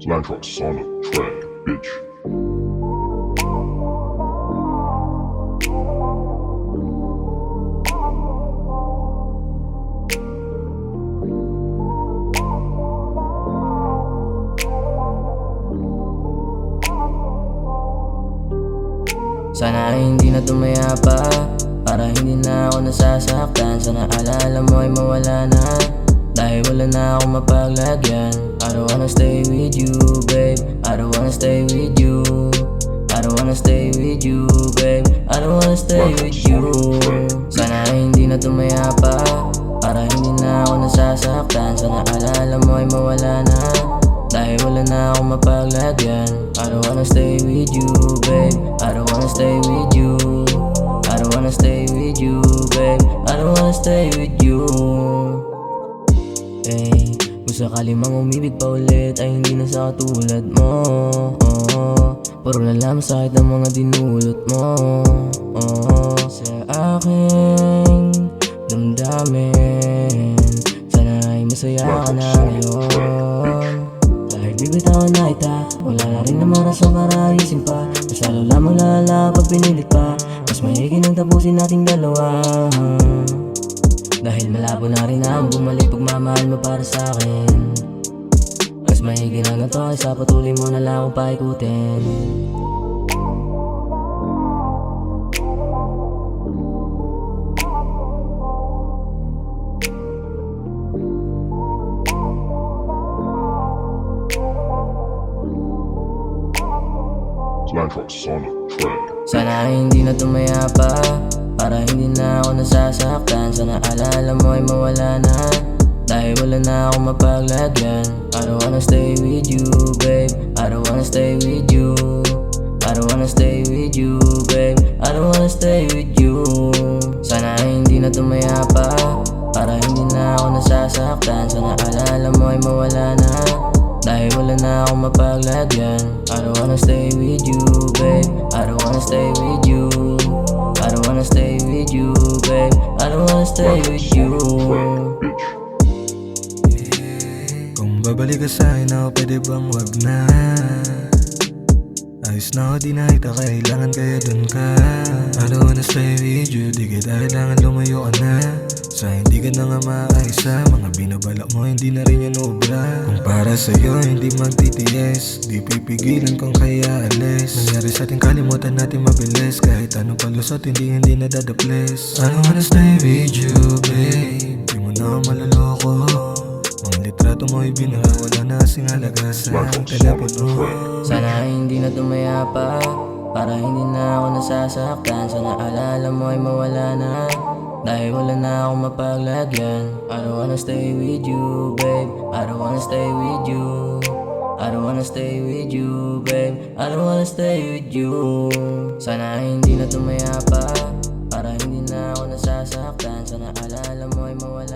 Lantrox on the track, bitch. Sana ay hindi na tumaya pa, para hindi na ako nasasaktan. Sana alala mo ay mawala na, dahil wala na akong mapaglagyan. I don't wanna stay with you, babe. I don't wanna stay with you. I don't wanna stay with you, babe. I don't wanna stay with you. Sana ay hindi na tumaya pa, para hindi na ako nasasaktan. Sana alala mo ay mawala na, dahil wala na akong mapaglagyan. I don't wanna stay with you, babe. I don't wanna stay with you. I don't wanna stay with you, babe. I don't wanna stay with you. Hey, kung sakali mang umibig pa ulit, ay hindi na sa katulad mo. Puro na lang sakit ang mga dinulot mo. Sa aking damdamin, sana ay masaya ka na ngayon. Kahit bibitawan na kita, wala na rin naman sa marayusin pa. Mas lalo lamang lala pag pinilit pa, mas mahigin ang tapusin nating dalawa. Dahil malabo na rin ang bumalik pagmamahal mo para sa akin. Mas mahigin hanggang to ay sa patuloy mo na lang akong paikutin. Lantrox on the track. Sana ay hindi na tumaya pa, para hindi na ako nasasaktan. Sana alala mo ay mawala na, dahil wala na akong mapaglagyan. I don't wanna stay with you, babe. I don't wanna stay with you. I don't wanna stay with you, babe. I don't wanna stay with you. Sana ay hindi na tumaya pa, para hindi na ako nasasaktan. Sana alala mo ay mawala na, dahil wala na akong mapaglagyan. I don't wanna stay with you, babe. I don't wanna stay with you. I don't wanna stay with you, babe. I don't wanna stay with you. Kung babalik ka sa'kin ako, pwede bang wag na? Ayos na ako, di na kita kailangan, kaya dun ka. I don't wanna stay with you, di kita kailangan, lumayo ka na. Sa hindi ka na nga maaysa, mga binabalak mo hindi na rin yan obra. Kung para sa'yo hindi magtitiis, di pipigilan kung kaya alis. Nangyari sa ating kalimutan natin mabilis, kahit anong palusot hindi nadadaples. I don't wanna stay with you, babe. Di mo na ako maluloko. Mga litrato mo ibinara, wala na kasing halaga sa telepono. Sana ay hindi na tumaya pa, para hindi na ako nasasaktan. Sana alala mo ay mawala na, dahil wala na akong mapaglagyan. I don't wanna stay with you, babe. I don't wanna stay with you. I don't wanna stay with you, babe. I don't wanna stay with you. Sana ay hindi na tumaya pa, para hindi na ako nasasaktan. Sana alala mo ay mawala